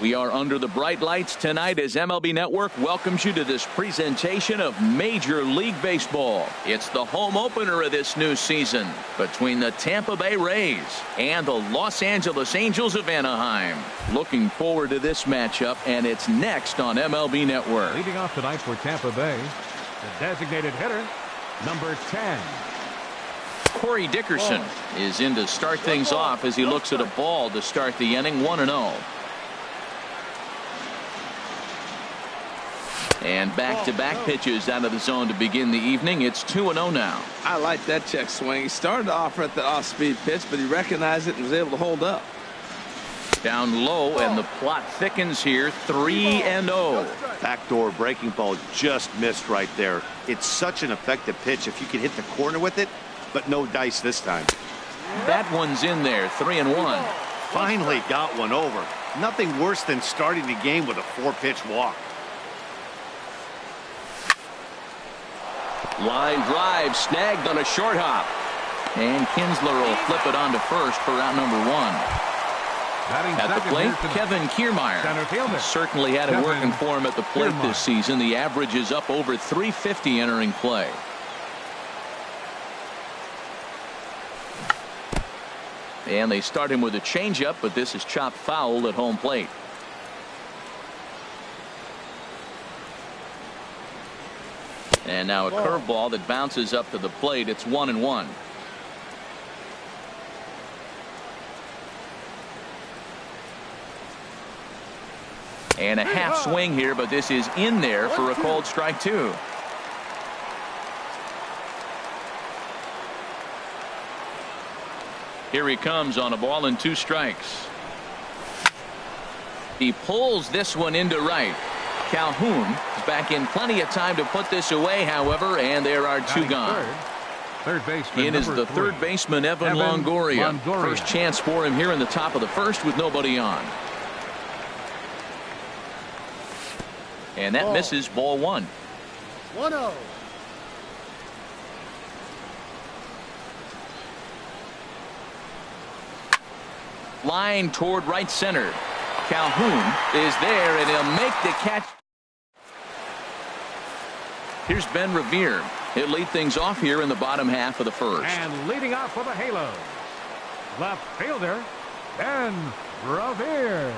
We are under the bright lights tonight as MLB Network welcomes you to this presentation of Major League Baseball. It's the home opener of this new season between the Tampa Bay Rays and the Los Angeles Angels of Anaheim. Looking forward to this matchup, and it's next on MLB Network. Leading off tonight for Tampa Bay, the designated hitter, number 10. Corey Dickerson is in to start things off as he looks at a ball to start the inning, 1-0. And back-to-back pitches out of the zone to begin the evening. It's 2-0 now. I like that check swing. He started off at the off-speed pitch, but he recognized it and was able to hold up. Down low, and the plot thickens here, 3-0. Backdoor breaking ball just missed right there. It's such an effective pitch if you can hit the corner with it, but no dice this time. That one's in there, 3-1. Finally got one over. Nothing worse than starting the game with a 4-pitch walk. Line drive snagged on a short hop. And Kinsler will flip it on to first for out number 1. At the plate, Kevin Kiermaier. Certainly had it working for him at the plate this season. The average is up over 350 entering play. And they start him with a changeup, but this is chopped foul at home plate. And now a curveball that bounces up to the plate. It's 1-1. And a half swing here, but this is in there for a called strike 2. Here he comes on a ball and 2 strikes. He pulls this one into right. Calhoun is back in plenty of time to put this away, however, and there are 2 gone. Third baseman, in is the third baseman, Evan Longoria. First chance for him here in the top of the first with nobody on. And that misses, ball 1. 1-0. Line toward right center. Calhoun is there, and he'll make the catch. Here's Ben Revere. He'll lead things off here in the bottom half of the first. And leading off for the Halo, left fielder Ben Revere.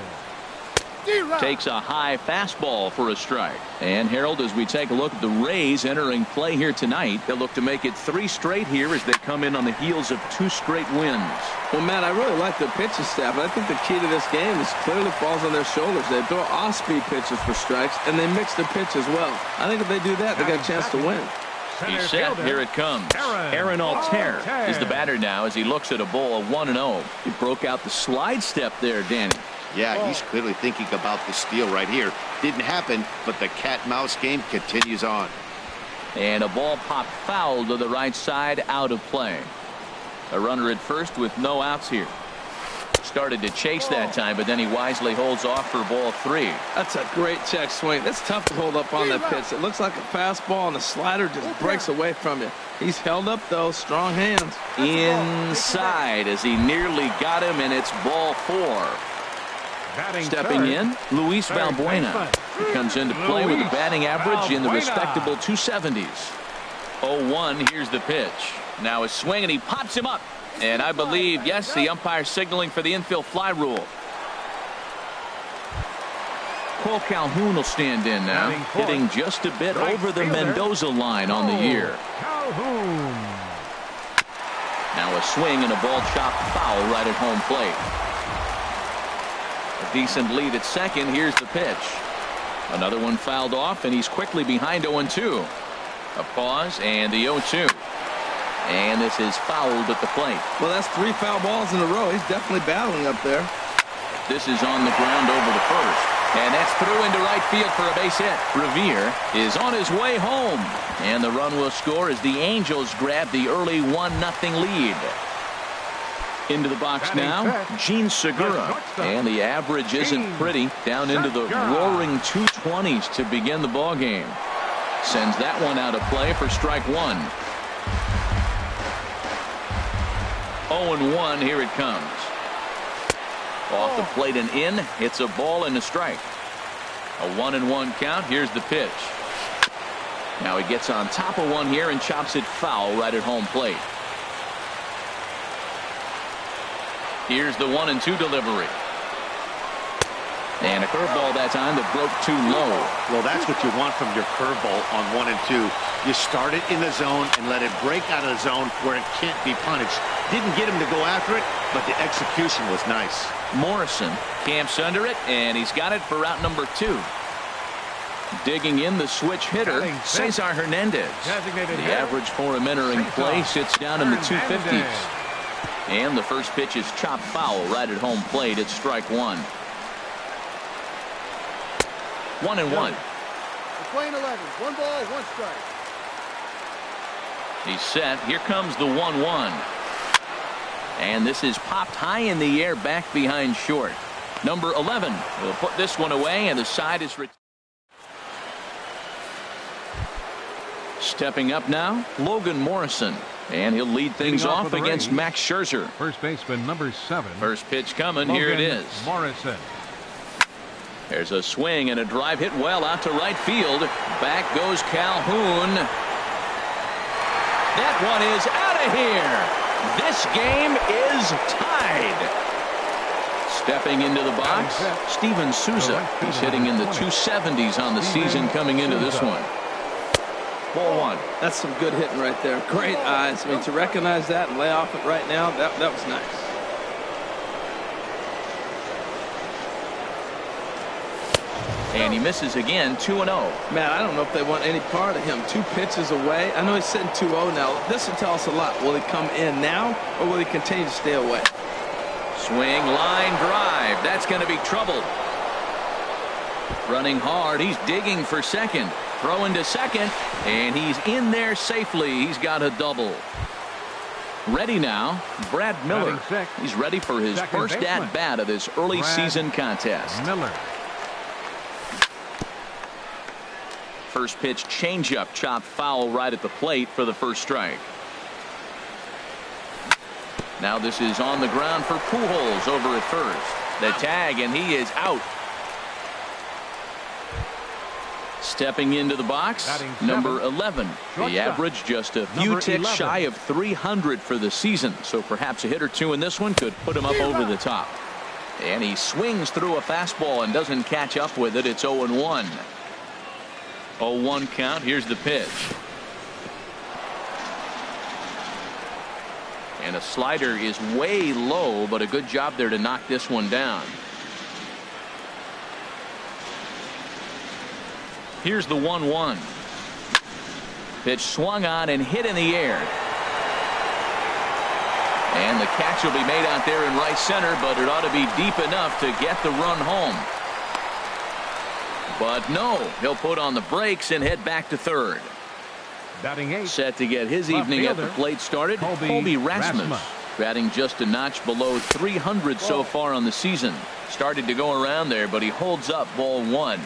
Takes a high fastball for a strike. And Harold, as we take a look at the Rays entering play here tonight, they'll look to make it 3 straight here as they come in on the heels of 2 straight wins. Well, Matt, I really like the pitching staff, but I think the key to this game is clearly falls on their shoulders. They throw off-speed pitches for strikes, and they mix their pitch as well. I think if they do that, they got a chance to win. He's set. Here it comes. Aaron Altair is the batter now as he looks at a ball of 1-0. He broke out the slide step there, Danny. Yeah, he's clearly thinking about the steal right here. Didn't happen, but the cat-mouse game continues on. And a ball popped foul to the right side, out of play. A runner at first with no outs here. Started to chase that time, but then he wisely holds off for ball 3. That's a great check swing. That's tough to hold up on that pitch. It looks like a fastball, and the slider just breaks away from you. He's held up, though. Strong hands. Inside as he nearly got him, and it's ball 4. Stepping in, Luis Valbuena. He comes into play with a batting average in the respectable 270s. 0-1, here's the pitch. Now a swing, and he pops him up. And I believe, yes, the umpire signaling for the infield fly rule. Cole Calhoun will stand in now, hitting just a bit over the Mendoza line on the year. Now a swing and a ball chopped foul right at home plate. A decent lead at second. Here's the pitch. Another one fouled off, and he's quickly behind 0-2. A pause, and the 0-2. And this is fouled at the plate. Well, that's 3 foul balls in a row. He's definitely battling up there. This is on the ground over the first. And that's through into right field for a base hit. Revere is on his way home. And the run will score as the Angels grab the early 1-0 lead. Into the box now, Gene Segura. And the average isn't pretty. Down into the roaring 220s to begin the ball game. Sends that one out of play for strike 1. 0-1, here it comes. Off the plate and in. It's a ball and a strike. A 1-1 count. Here's the pitch. Now he gets on top of one here and chops it foul right at home plate. Here's the 1-2 delivery. And a curveball that time that broke too low. Well, that's what you want from your curveball on 1 and 2. You start it in the zone and let it break out of the zone where it can't be punished. Didn't get him to go after it, but the execution was nice. Morrison camps under it, and he's got it for route number 2. Digging in the switch hitter, Cesar Hernandez. The average for him entering play sits down in the 250s. And the first pitch is chopped foul right at home plate. It's strike 1. 1-1. We're playing 11. 1 ball, 1 strike. He's set. Here comes the 1-1. And this is popped high in the air back behind short. Number 11 will put this one away, and the side is stepping up now, Logan Morrison. And he'll lead things off against Max Scherzer. First baseman number 7. First pitch coming. Here it is. Morrison. There's a swing and a drive hit well out to right field. Back goes Calhoun. That one is out of here. This game is tied. Stepping into the box, Steven Souza. He's hitting in the 270s on the season coming into this one. Ball 1. That's some good hitting right there. Great eyes. I mean, to recognize that and lay off it right now, that was nice. And he misses again, 2-0. Man, I don't know if they want any part of him. 2 pitches away. I know he's sitting 2-0 now. This will tell us a lot. Will he come in now, or will he continue to stay away? Swing, line drive. That's going to be trouble. Running hard. He's digging for second. Throwing to second, and he's in there safely. He's got a double. Ready now, Brad Miller. He's ready for his first at-bat of this early season contest. Miller. First pitch changeup, chopped foul right at the plate for the first strike. Now this is on the ground for Pujols over at first. The tag, and he is out. Stepping into the box, number 11. The average just a few ticks shy of 300 for the season, so perhaps a hit or two in this one could put him up over the top. And he swings through a fastball and doesn't catch up with it. It's 0-1. 0-1 count. Here's the pitch. And a slider is way low, but a good job there to knock this one down. Here's the 1-1. Pitch swung on and hit in the air. And the catch will be made out there in right center, but it ought to be deep enough to get the run home. But no, he'll put on the brakes and head back to third. Batting 8. Set to get his evening at the plate started, Colby Rasmus. Batting just a notch below 300 so far on the season. Started to go around there, but he holds up ball 1.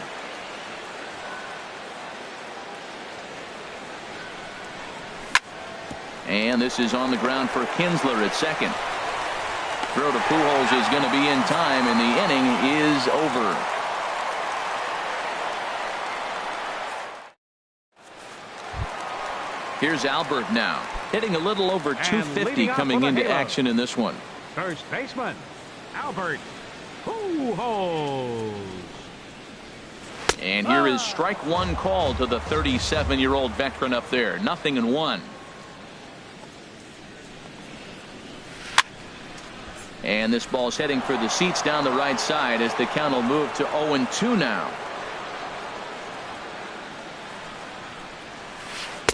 And this is on the ground for Kinsler at second. Throw to Pujols is going to be in time, and the inning is over. Here's Albert now, hitting a little over 250 coming into action in this one. First baseman, Albert Pujols. And here is strike 1 call to the 37-year-old veteran up there. 0-1. And this ball's heading for the seats down the right side as the count will move to 0-2 now.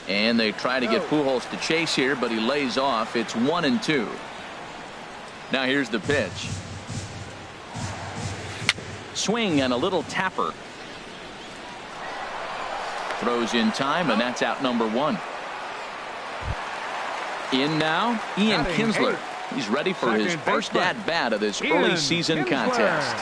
And they try to get Pujols to chase here, but he lays off. It's 1-2. Now here's the pitch. Swing and a little tapper. Throws in time, and that's out number 1. In now, Ian Kinsler. He's ready for his first at-bat of this early season contest.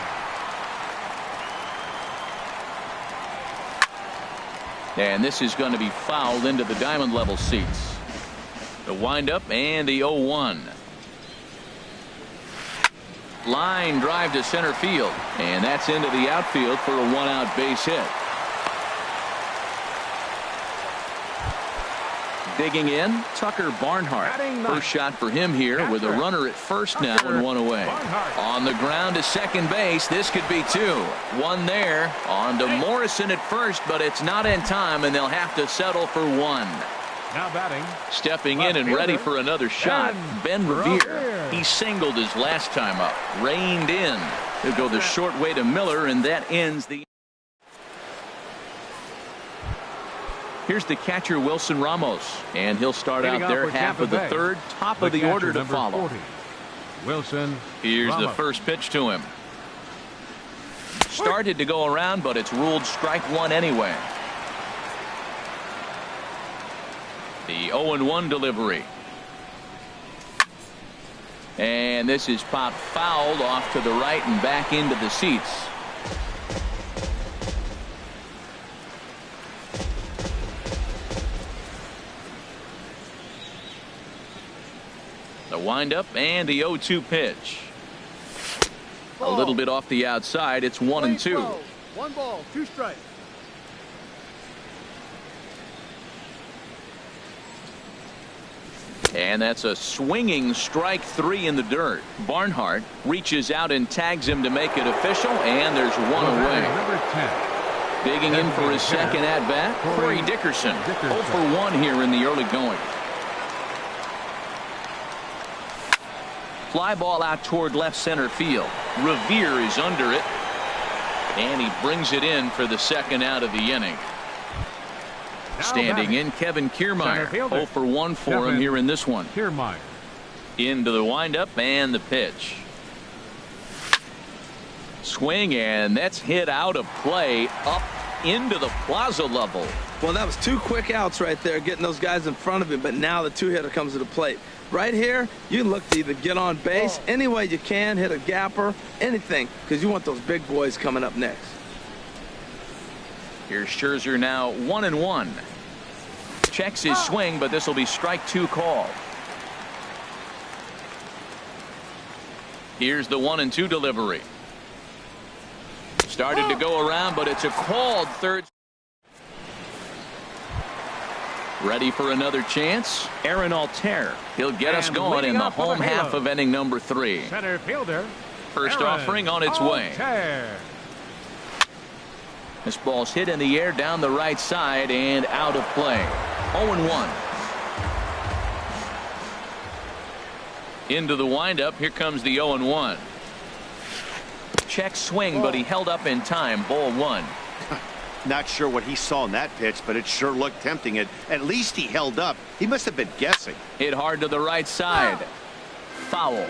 And this is going to be fouled into the diamond level seats. The windup and the 0-1. Line drive to center field, and that's into the outfield for a one-out base hit. Digging in, Tucker Barnhart. First shot for him here with a runner at first now and one away. On the ground to second base. This could be two. One there. On to Morrison at first, but it's not in time, and they'll have to settle for one. Now batting. Stepping in and ready for another shot, Ben Revere. He singled his last time up. Reined in. He'll go the short way to Miller, and that ends the... Here's the catcher, Wilson Ramos, and he'll start out there half of the third, top of the order to follow. 40. Wilson. Here's Ramos. the first pitch to him. Started to go around, but it's ruled strike one anyway. The 0-1 delivery. And this is popped fouled off to the right and back into the seats. The windup and the 0-2 pitch. A little bit off the outside. It's 1-2. 1 ball, 2 strikes. And that's a swinging strike 3 in the dirt. Barnhart reaches out and tags him to make it official, and there's one away. Number 10. Digging in for his second at bat, Corey Dickerson. 0 for 1 here in the early going. Fly ball out toward left center field. Revere is under it, and he brings it in for the second out of the inning. Standing in, Kevin Kiermaier. 0 for 1 for him here in this one. Kiermaier. Into the windup and the pitch. Swing, and that's hit out of play up into the plaza level. Well, that was 2 quick outs right there, getting those guys in front of him, but now the 2-hitter comes to the plate. Right here, you look to either get on base any way you can, hit a gapper, anything, because you want those big boys coming up next. Here's Scherzer now 1-1. Checks his swing, but this will be strike 2 called. Here's the 1-2 delivery. Started to go around, but it's a called third. Ready for another chance. Aaron Altair. He'll get us going in the home half of inning number 3. Center fielder. First offering on its way. This ball's hit in the air down the right side and out of play. 0-1. Into the windup. Here comes the 0-1. Check swing, but he held up in time. Ball 1. Not sure what he saw in that pitch, but it sure looked tempting. At least he held up. He must have been guessing. Hit hard to the right side. Foul.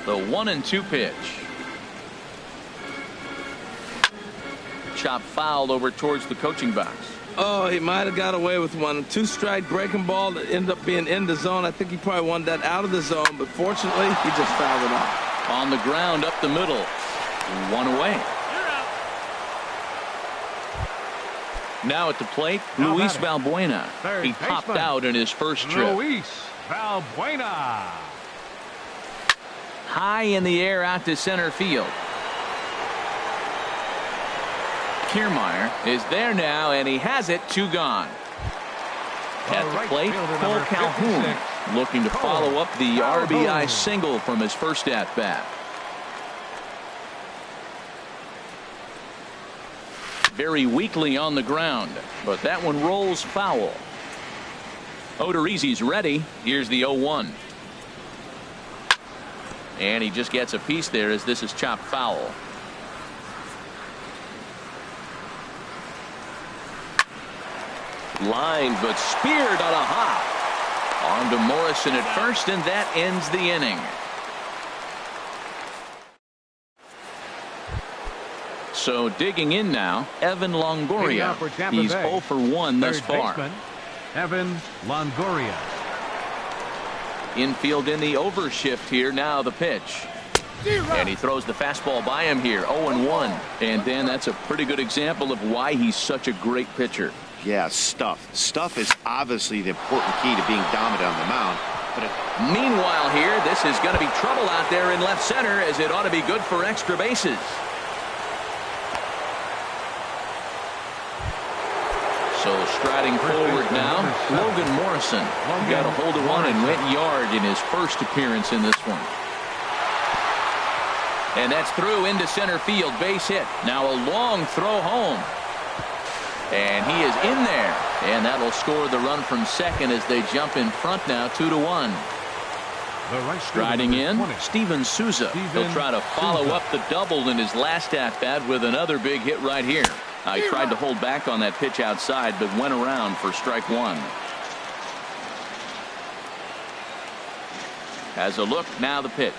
The 1-2 pitch. Chop fouled over towards the coaching box. Oh, he might have got away with one. 2-strike breaking ball that ended up being in the zone. I think he probably wanted that out of the zone, but fortunately, he just fouled it off. On the ground up the middle. 1 away. Now at the plate, Luis Valbuena. He popped out in his first trip. Luis Valbuena. High in the air out to center field. Kiermaier is there now, and he has it. 2 gone. At the plate, Cole Calhoun looking to follow up the RBI single from his first at-bat. Very weakly on the ground, but that one rolls foul. Odorizzi's ready. Here's the 0-1. And he just gets a piece there as this is chopped foul. Lined but speared on a hop. On to Morrison at first, and that ends the inning. So digging in now, Evan Longoria. He's 0 for 1 thus far. Evan Longoria. Infield in the overshift here. Now the pitch. And he throws the fastball by him here. 0-1. And Dan, that's a pretty good example of why he's such a great pitcher. Yeah, stuff. Stuff is obviously the important key to being dominant on the mound. confident. Meanwhile here, this is going to be trouble out there in left center, as it ought to be good for extra bases. So striding forward now, Logan Morrison got a hold of one and went yard in his first appearance in this one. And that's through into center field, base hit. Now a long throw home. And he is in there. And that'll score the run from second as they jump in front now 2-1. Striding in, Steven Souza. He'll try to follow up the double in his last at-bat with another big hit right here. He tried to hold back on that pitch outside, but went around for strike one. Has a look, now the pitch.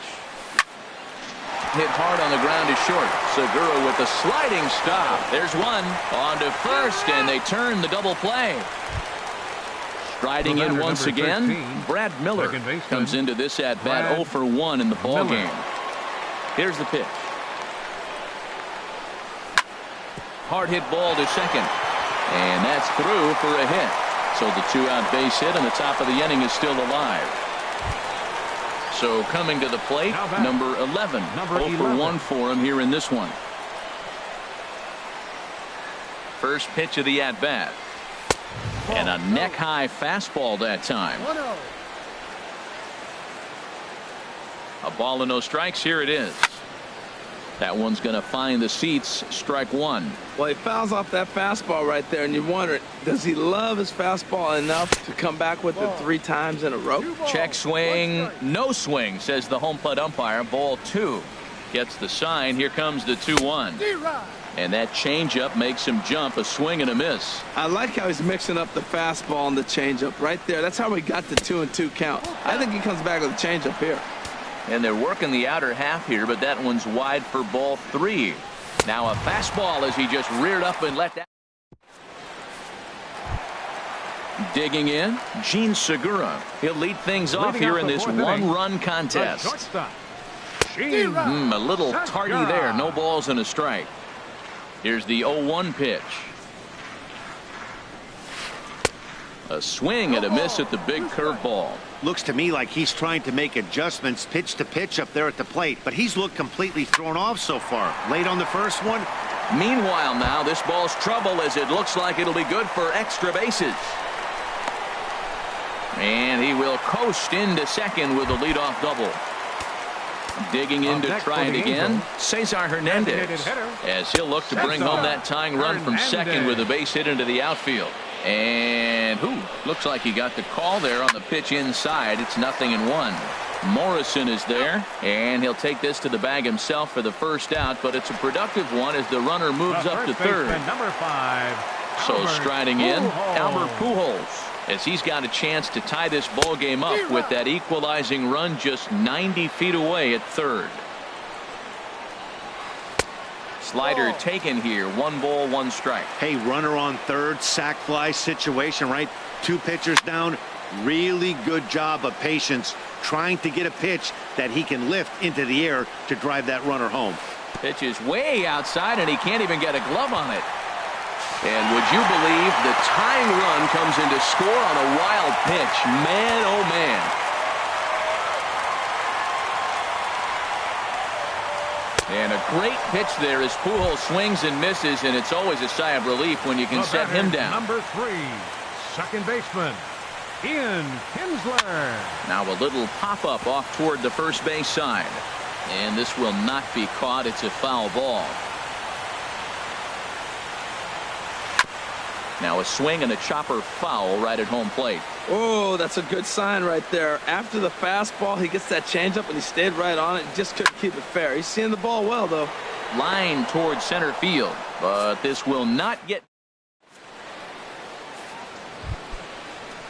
Hit hard on the ground is short. Segura with the sliding stop. There's one on to first, and they turn the double play. Striding in once again, Brad Miller comes into this at bat 0 for 1 in the ball game. Here's the pitch. Hard hit ball to second, and that's through for a hit. So the 2-out base hit, and the top of the inning is still alive. So coming to the plate, number 11. 0 for 1 for him here in this one. First pitch of the at-bat. And a neck-high fastball that time. 1-0. A ball and no strikes. Here it is. That one's going to find the seats. Strike one. Well, he fouls off that fastball right there, and you wonder, does he love his fastball enough to come back with it 3 times in a row? Check swing, no swing, says the home plate umpire. Ball 2. Gets the sign. Here comes the 2-1. And that changeup makes him jump. A swing and a miss. I like how he's mixing up the fastball and the changeup right there. That's how we got the 2-2 count. I think he comes back with a changeup here. And they're working the outer half here, but that one's wide for ball 3. Now a fastball as he just reared up and let that. Digging in, Gene Segura. He'll lead things off here in this one-run contest. A little tardy there. No balls and a strike. Here's the 0-1 pitch. A swing and a miss at the big curveball. Looks to me like he's trying to make adjustments pitch to pitch up there at the plate, but he's looked completely thrown off so far. Late on the first one. Meanwhile now, this ball's trouble as it looks like it'll be good for extra bases. And he will coast into second with a leadoff double. Digging in to try it again, Cesar Hernandez, as he'll look to bring home that tying run from second with a base hit into the outfield. And looks like he got the call there on the pitch inside. It's 0-1. Morrison is there, and he'll take this to the bag himself for the first out, but it's a productive one as the runner moves up to third. Number 5. So striding in, Albert Pujols, as he's got a chance to tie this ball game up with that equalizing run just 90 feet away at third. Slider taken here. 1 ball, 1 strike. Hey, runner on third, sac fly situation, right? 2 pitchers down. Really good job of patience trying to get a pitch that he can lift into the air to drive that runner home. Pitch is way outside, and he can't even get a glove on it. And would you believe the tying run comes in to score on a wild pitch? Man, oh man. And a great pitch there as Pujols swings and misses, and it's always a sigh of relief when you can set him down. Number 3, second baseman, Ian Kinsler. Now a little pop-up off toward the first base side. And this will not be caught. It's a foul ball. Now a swing and a chopper foul right at home plate. Oh, that's a good sign right there. After the fastball, he gets that changeup, and he stayed right on it. Just couldn't keep it fair. He's seeing the ball well, though. Line towards center field, but this will not get.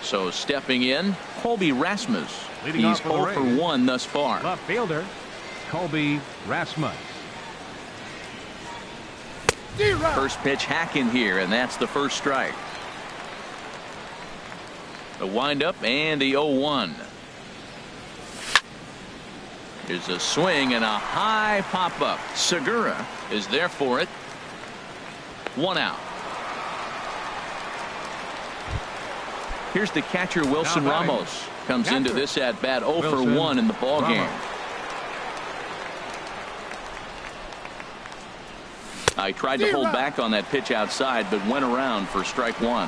So stepping in, Colby Rasmus. He's 0 for 1 thus far. Left fielder, Colby Rasmus. First pitch hacking here, and that's the first strike. The windup and the 0-1. Here's a swing and a high pop-up. Segura is there for it. 1 out. Here's the catcher, Wilson Ramos. Comes into this at bat 0 for 1 in the ball game. I tried to hold back on that pitch outside, but went around for strike one.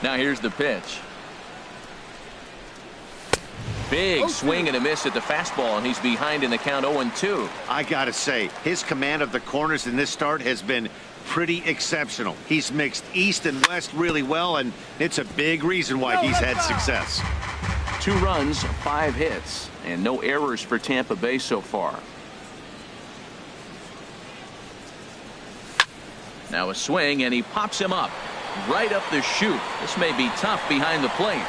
Now here's the pitch. Big swing and a miss at the fastball, and he's behind in the count 0-2. I got to say, his command of the corners in this start has been pretty exceptional. He's mixed east and west really well, and it's a big reason why he's had success. 2 runs, 5 hits, and no errors for Tampa Bay so far. Now a swing, and he pops him up right up the chute. This may be tough behind the plate.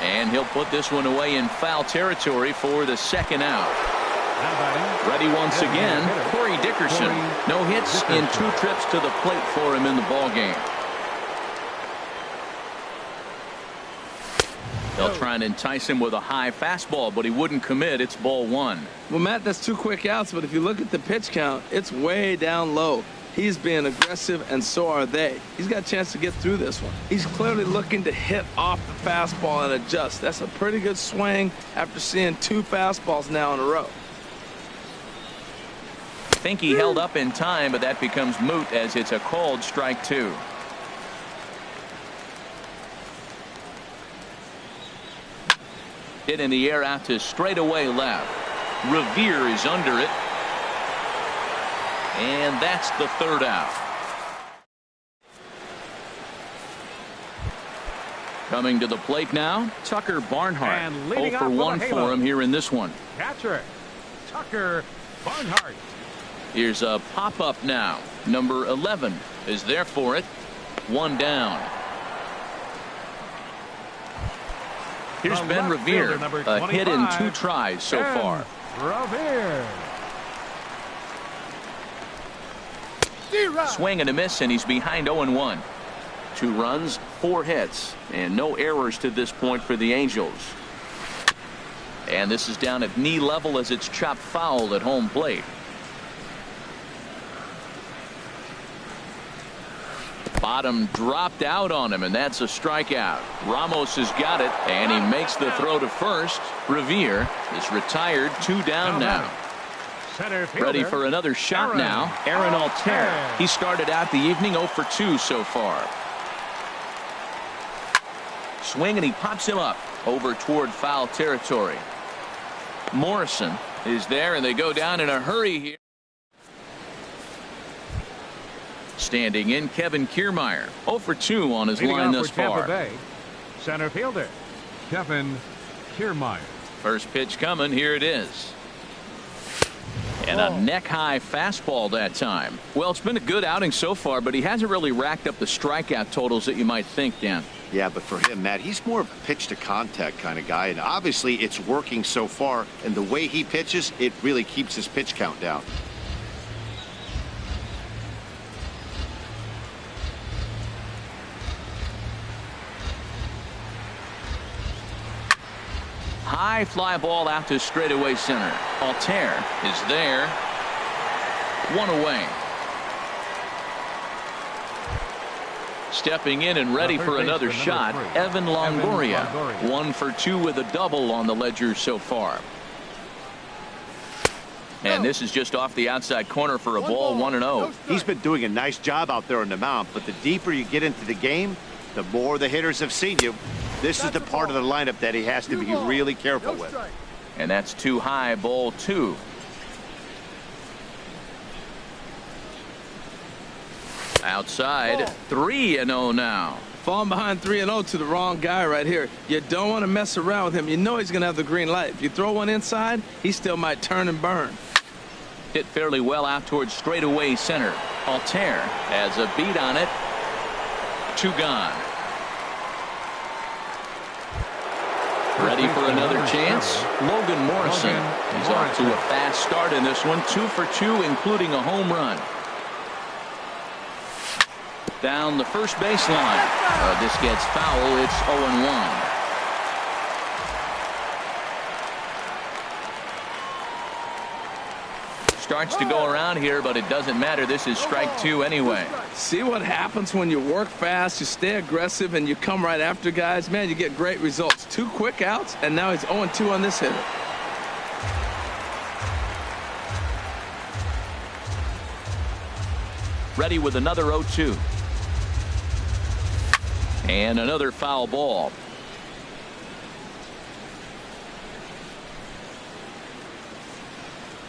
And he'll put this one away in foul territory for the second out. Ready once again, Corey Dickerson. No hits in 2 trips to the plate for him in the ball game. They'll try and entice him with a high fastball, but he wouldn't commit. It's ball 1. Well, Matt, that's 2 quick outs, but if you look at the pitch count, it's way down low. He's being aggressive, and so are they. He's got a chance to get through this one. He's clearly looking to hit off the fastball and adjust. That's a pretty good swing after seeing 2 fastballs now in a row. I think he held up in time, but that becomes moot as it's a called strike 2. Hit in the air out to straightaway left. Revere is under it. And that's the 3rd out. Coming to the plate now, Tucker Barnhart. And 0 for 1 for him here in this one. Catcher, Tucker Barnhart. Here's a pop-up now. Number 11 is there for it. 1 down. Here's Ben Revere. A hit in 2 tries so far. Revere. Swing and a miss, and he's behind 0-1. 2 runs, 4 hits, and no errors to this point for the Angels. And this is down at knee level as it's chopped foul at home plate. Bottom dropped out on him, and that's a strikeout. Ramos has got it, and he makes the throw to first. Revere is retired, 2 down now. Ready for another shot now. Aaron Altair. He started out the evening 0 for 2 so far. Swing, and he pops him up over toward foul territory. Morrison is there, and they go down in a hurry here. Standing in, Kevin Kiermaier. 0 for 2 on his line thus far. Center fielder, Kevin Kiermaier. First pitch coming. Here it is. And a neck-high fastball that time. Well, it's been a good outing so far, but he hasn't really racked up the strikeout totals that you might think, Dan. Yeah, but for him, Matt, he's more of a pitch-to-contact kind of guy, and obviously it's working so far, and the way he pitches, it really keeps his pitch count down. High fly ball out to straightaway center. Altair is there. 1 away. Stepping in and ready for another shot, Evan Longoria. 1 for 2 with a double on the ledger so far. And this is just off the outside corner for a ball, 1-0. He's been doing a nice job out there on the mound, but the deeper you get into the game, the more the hitters have seen you. This is the part of the lineup that he has to be really careful with. And that's too high, ball 2. Outside, 3-0 now. Falling behind 3-0 to the wrong guy right here. You don't want to mess around with him. You know he's going to have the green light. If you throw one inside, he still might turn and burn. Hit fairly well out towards straightaway center. Altair has a beat on it. 2 gone. Ready for another chance. Logan Morrison. He's off to a fast start in this one. 2 for 2, including a home run. Down the first baseline. This gets foul. It's 0-1. Starts to go around here, but it doesn't matter. This is strike two anyway. See what happens when you work fast, you stay aggressive, and you come right after guys? Man, you get great results. 2 quick outs, and now he's 0-2 on this hitter. Ready with another 0-2. And another foul ball.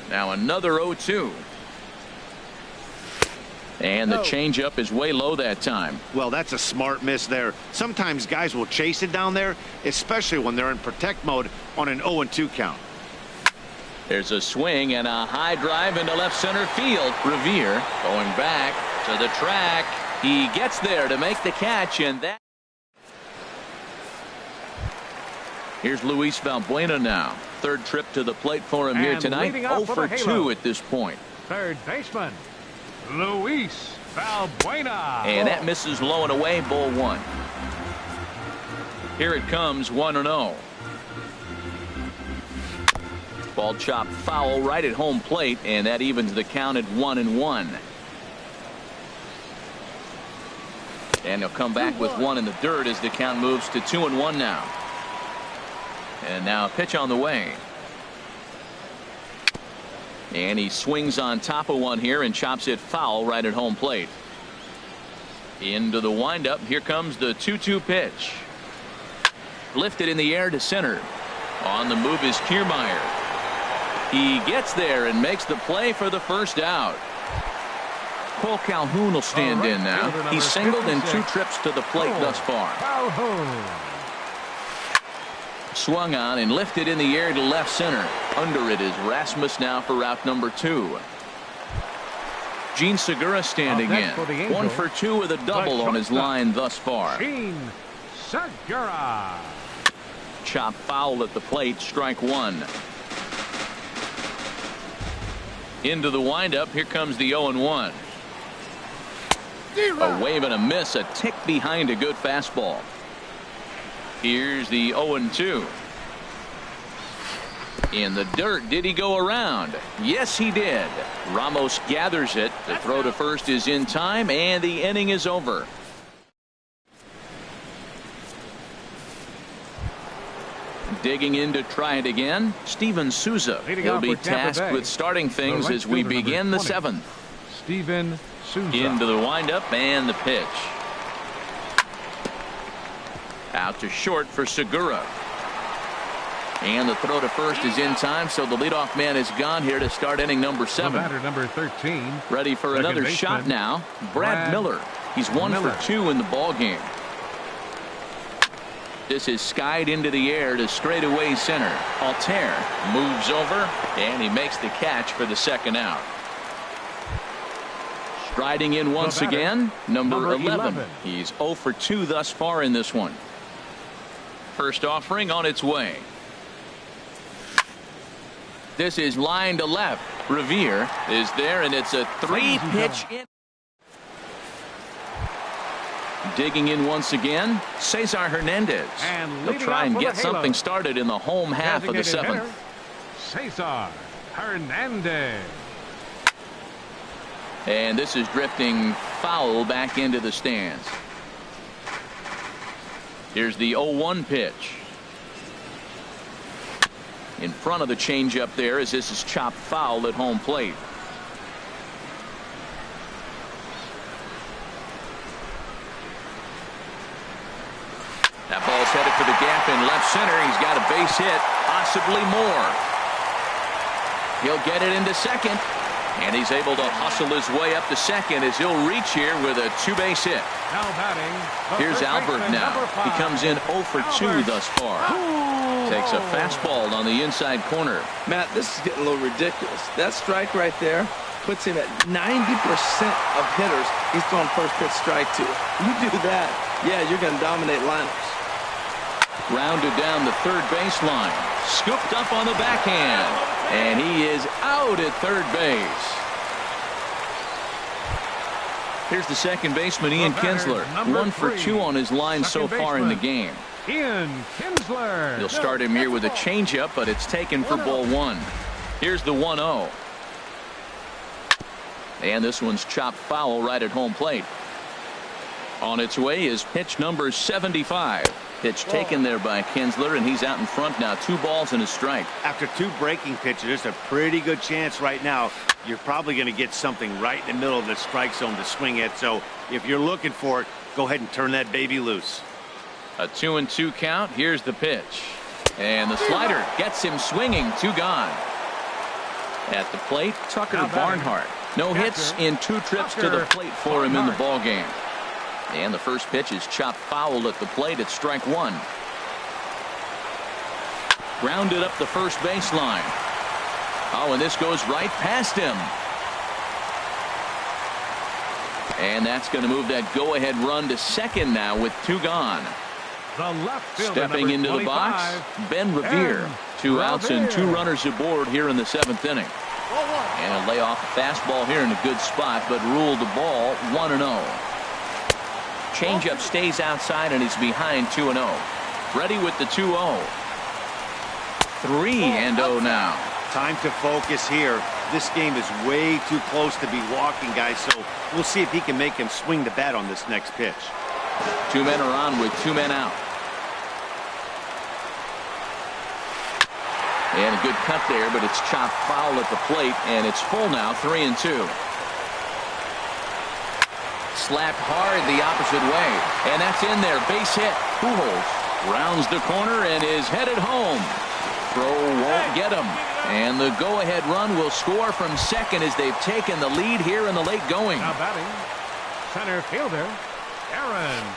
Now another 0-2. And the changeup is way low that time. Well, that's a smart miss there. Sometimes guys will chase it down there, especially when they're in protect mode on an 0-2 count. There's a swing and a high drive into left center field. Revere going back to the track. He gets there to make the catch, and that. Here's Luis Valbuena now. Third trip to the plate for him here tonight. 0 for 2 at this point. Third baseman, Luis Valbuena. And that misses low and away, ball 1. Here it comes, 1-0. Ball chopped foul right at home plate, and that evens the count at 1-1. And he'll come back with 1 in the dirt as the count moves to 2-1 now. And now a pitch on the way. And he swings on top of one here and chops it foul right at home plate. Into the windup. Here comes the 2-2 pitch. Lifted in the air to center. On the move is Kiermaier. He gets there and makes the play for the first out. Cole Calhoun will stand in now. He's singled in 2 trips to the plate thus far. Swung on and lifted in the air to left center. Under it is Rasmus now for route number 2. Gene Segura standing in. 1 for 2 with a double on his line thus far. Gene Segura. Chop foul at the plate, strike 1. Into the windup. Here comes the 0-1. A wave and a miss, a tick behind a good fastball. Here's the 0-2. In the dirt. Did he go around? Yes, he did. Ramos gathers it. The throw to first is in time, and the inning is over. Digging in to try it again, Steven Souza. He'll be tasked with starting things as we begin the 7th. Steven Souza. Into the windup and the pitch. Out to short for Segura. And the throw to first is in time, so the leadoff man is gone here to start inning number 7. Batter number 13. Ready for another shot now. Brad Miller. He's 1 for 2 in the ball game. This is skied into the air to straightaway center. Altair moves over, and he makes the catch for the second out. Striding in once again, number 11. He's 0 for 2 thus far in this one. First offering on its way. This is line to left. Revere is there, and it's a 3-pitch in. Digging in once again, Cesar Hernandez. They'll try and get something started in the home half of the 7th. Cesar Hernandez. And this is drifting foul back into the stands. Here's the 0-1 pitch. In front of the changeup there as this is chopped foul at home plate. That ball's headed for the gap in left center. He's got a base hit, possibly more. He'll get it into second, and he's able to hustle his way up to second as he'll reach here with a 2-base hit. Now batting. Here's Albert now. He comes in 0 for 2 thus far. Takes a fastball on the inside corner. Matt, this is getting a little ridiculous. That strike right there puts him at 90% of hitters he's throwing first pitch strike to. You do that, yeah, you're going to dominate lineups. Grounded down the third baseline. Scooped up on the backhand. And he is out at third base. Here's the second baseman, Ian Kinsler. 1 for 2 on his line so far in the game. Ian Kinsler. He'll start him here with a changeup, but it's taken for ball 1. Here's the 1-0. And this one's chopped foul right at home plate. On its way is pitch number 75. Pitch taken there by Kinsler, and he's out in front now. 2 balls and a strike. After 2 breaking pitches, there's a pretty good chance right now you're probably going to get something right in the middle of the strike zone to swing at. So if you're looking for it, go ahead and turn that baby loose. A 2-2 count. Here's the pitch. And the slider gets him swinging. 2 gone. At the plate, Tucker Barnhart. No hits in 2 trips to the plate for him in the ballgame. And the first pitch is chopped foul at the plate at strike 1. Grounded up the first baseline. Oh, and this goes right past him. And that's going to move that go-ahead run to second now with 2 gone. The left fielder, Stepping into the box, Ben Revere. 2 outs and 2 runners aboard here in the 7th inning. And a layoff fastball here in a good spot, but ruled the ball 1-0. Changeup stays outside, and he's behind 2-0. Ready with the 2-0. 3-0 now. Time to focus here. This game is way too close to be walking, guys, so we'll see if he can make him swing the bat on this next pitch. 2 men are on with 2 men out. And a good cut there, but it's chopped foul at the plate, and it's full now, 3-2. Slapped hard the opposite way, and that's in there. Base hit. Pujols rounds the corner and is headed home. Throw won't get him, and the go-ahead run will score from second as they've taken the lead here in the late going. Now batting, center fielder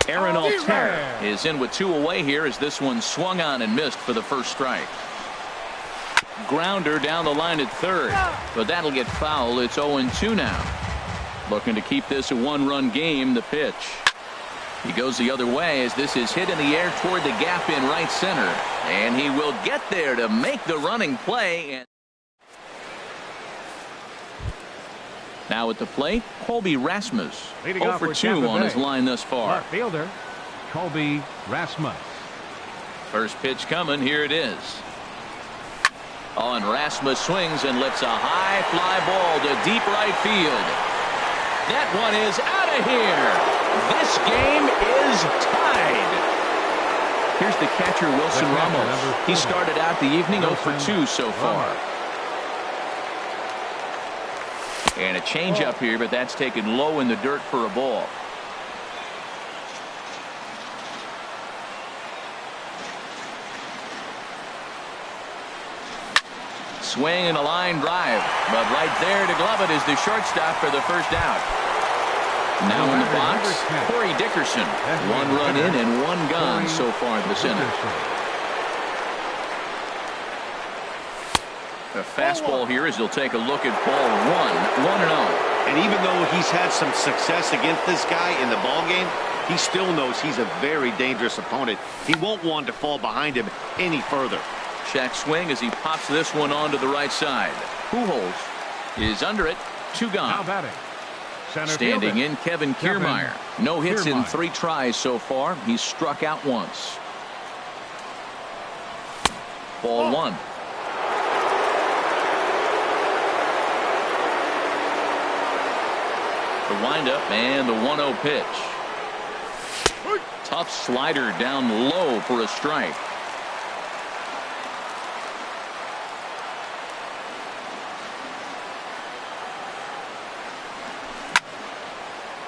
Aaron Altherr is in with 2 away here as this one swung on and missed for the first strike. Grounder down the line at third, but that'll get foul. It's 0-2 now. Looking to keep this a 1-run game. The pitch. He goes the other way as this is hit in the air toward the gap in right center, and he will get there to make the running play. And now at the plate, Colby Rasmus. 0 for 2 on his line thus far. left fielder Colby Rasmus. First pitch coming. Here it is. Oh, and Rasmus swings and lifts a high fly ball to deep right field. That one is out of here. This game is tied. Here's the catcher, Wilson Ramos. He started out the evening 0 for 2 so far. And a changeup here, but that's taken low in the dirt for a ball. Swing and a line drive, but right there to glove it is the shortstop for the first out. Now in the box, Corey Dickerson. 1 run in and 1 gone so far this inning. A fastball here as he'll take a look at ball 1, 1-0. And even though he's had some success against this guy in the ballgame, he still knows he's a very dangerous opponent. He won't want to fall behind him any further. Check swing as he pops this one onto the right side. Pujols is under it. 2 gone. Now batting, center Standing fielder in Kevin Kiermaier. No hits in 3 tries so far. He's struck out once. Ball 1. The windup and the 1-0 pitch. Tough slider down low for a strike.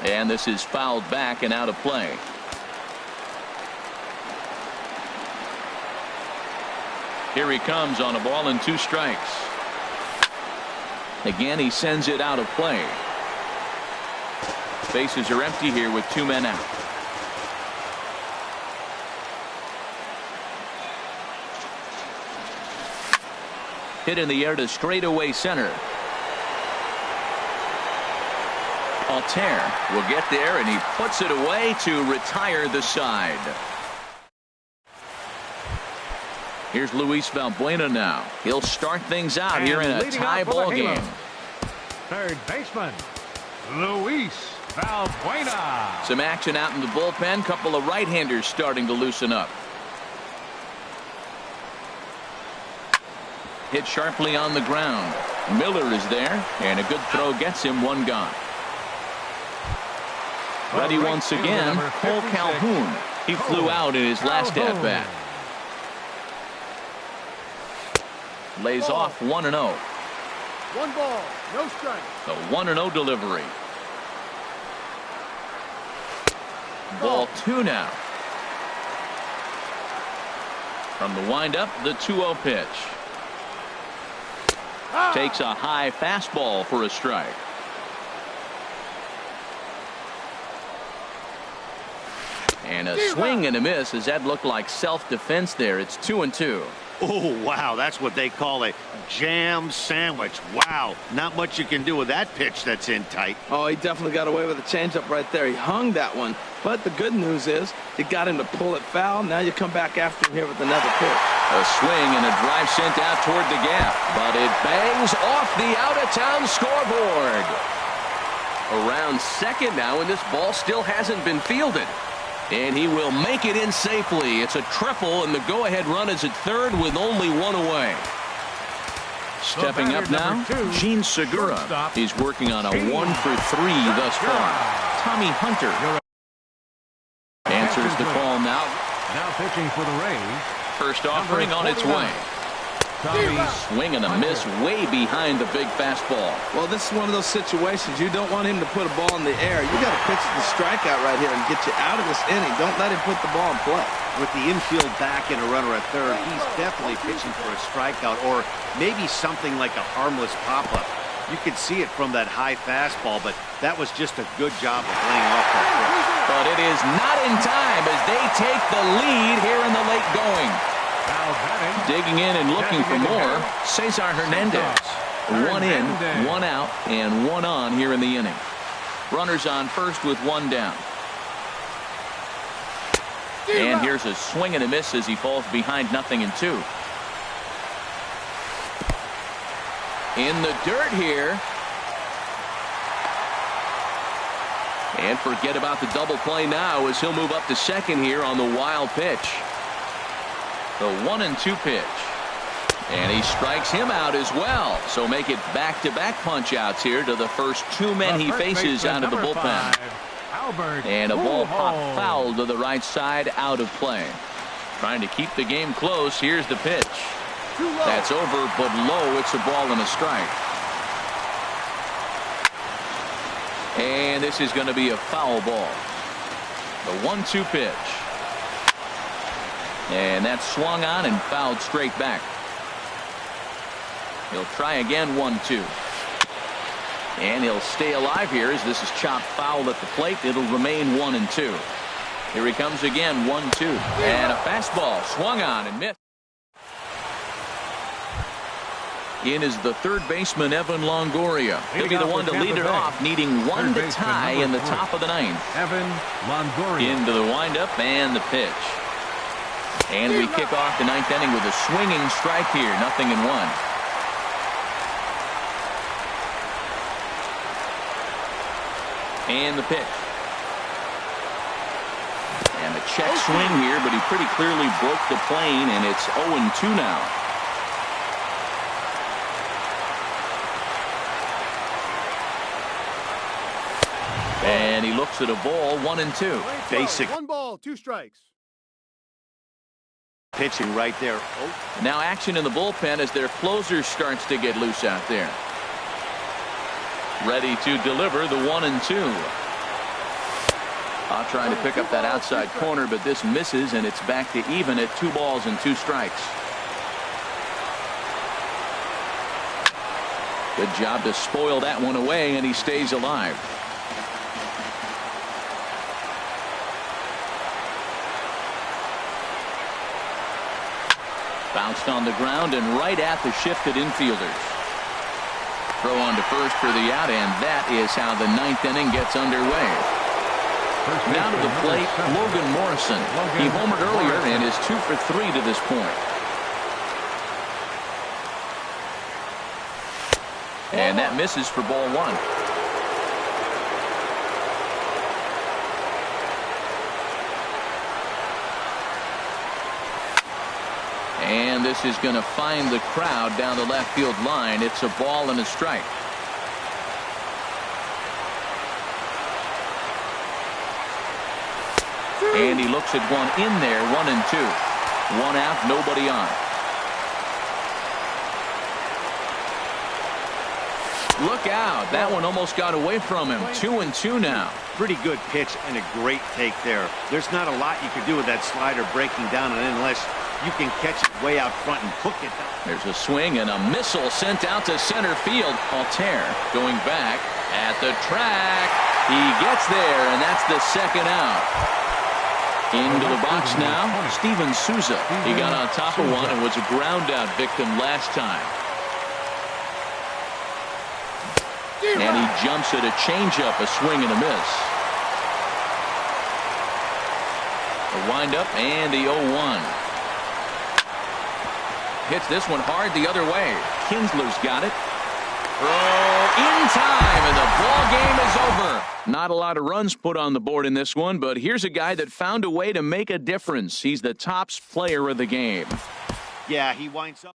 And this is fouled back and out of play. Here he comes on a ball and 2 strikes. Again, he sends it out of play. Bases are empty here with 2 men out. Hit in the air to straightaway center. Altherr will get there, and he puts it away to retire the side. Here's Luis Valbuena now. He'll start things out here in a tie ball game. Third baseman Luis Valbuena. Some action out in the bullpen. Couple of right-handers starting to loosen up. hit sharply on the ground. Miller is there, and a good throw gets him one gone. Ready once again, Cole Calhoun. He flew out in his last at-bat. Lays off 1-0. 1 ball, no strike. The 1-0 delivery. Ball 2 now. From the windup, the 2-0 pitch. Takes a high fastball for a strike. And a swing and a miss, as that looked like self-defense there. It's 2-2. Oh, wow, that's what they call a jam sandwich. Wow, not much you can do with that pitch that's in tight. Oh, he definitely got away with a changeup right there. He hung that one. But the good news is you got him to pull it foul. Now you come back after him here with another pitch. A swing and a drive sent out toward the gap. But it bangs off the out-of-town scoreboard. Around second now, and this ball still hasn't been fielded. And he will make it in safely. It's a triple, and the go-ahead run is at third with only 1 away. Stepping up now, Gene Segura. He's working on a 1 for 3 thus far. Tommy Hunter answers the call now. Now pitching for the Rays. First offering on its way. Swing and a miss way behind the big fastball. Well, this is one of those situations. You don't want him to put a ball in the air. You got to pitch the strikeout right here and get you out of this inning. Don't let him put the ball in play. With the infield back and a runner at third, he's definitely pitching for a strikeout or maybe something like a harmless pop-up. You could see it from that high fastball, but that was just a good job of laying off that pitch. But it is not in time as they take the lead here in the late going. Digging in and looking for more, Cesar Hernandez. 1 in, 1 out, and 1 on here in the inning. Runners on first with 1 down. And here's a swing and a miss as he falls behind 0-2. In the dirt here. And forget about the double play now as he'll move up to second here on the wild pitch. The 1-2 pitch. And he strikes him out as well. So make it back-to-back punch-outs here to the first 2 men he faces out of the bullpen. And a ball popped foul to the right side, out of play. Trying to keep the game close. Here's the pitch. That's over, but low. It's a ball and a strike. And this is going to be a foul ball. The 1-2 pitch. And that's swung on and fouled straight back. He'll try again, 1-2. And he'll stay alive here as this is chopped foul at the plate. It'll remain 1-2. Here he comes again, 1-2. And a fastball swung on and missed. In is the third baseman, Evan Longoria. He'll be the one to lead it off, needing 1 to tie in the top of the 9th. Evan Longoria. Into the windup and the pitch. And we kick off the 9th inning with a swinging strike here, 0-1. And the pitch. And a check swing here, but he pretty clearly broke the plane, and it's 0-2 now. And he looks at a ball, 1-2. Basic. 1 ball, 2 strikes. Pitching right there. Oh. Now action in the bullpen as their closer starts to get loose out there. Ready to deliver the 1-2. Trying to pick up that outside corner, but this misses, and it's back to even at 2 balls and 2 strikes. Good job to spoil that one away, and he stays alive. Bounced on the ground and right at the shifted infielders. Throw on to first for the out, and that is how the 9th inning gets underway. Now to the plate, Logan Morrison. He homered earlier and is 2 for 3 to this point. And that misses for ball 1. And this is going to find the crowd down the left field line. It's a ball and a strike. And he looks at one in there, 1-2. 1 out, nobody on. Look out. That one almost got away from him. 2-2 now. Pretty good pitch and a great take there. There's not a lot you can do with that slider breaking down, and unless you can catch it way out front and hook it down. There's a swing and a missile sent out to center field. Altair going back at the track. He gets there, and that's the second out. Into the box now, Steven Souza. He got on top of one and was a ground out victim last time. And he jumps at a changeup, a swing and a miss. A windup and the 0-1. Hits this one hard the other way. Kinsler's got it. Throw in time, and the ball game is over. Not a lot of runs put on the board in this one, but here's a guy that found a way to make a difference. He's the tops player of the game. Yeah, he winds up.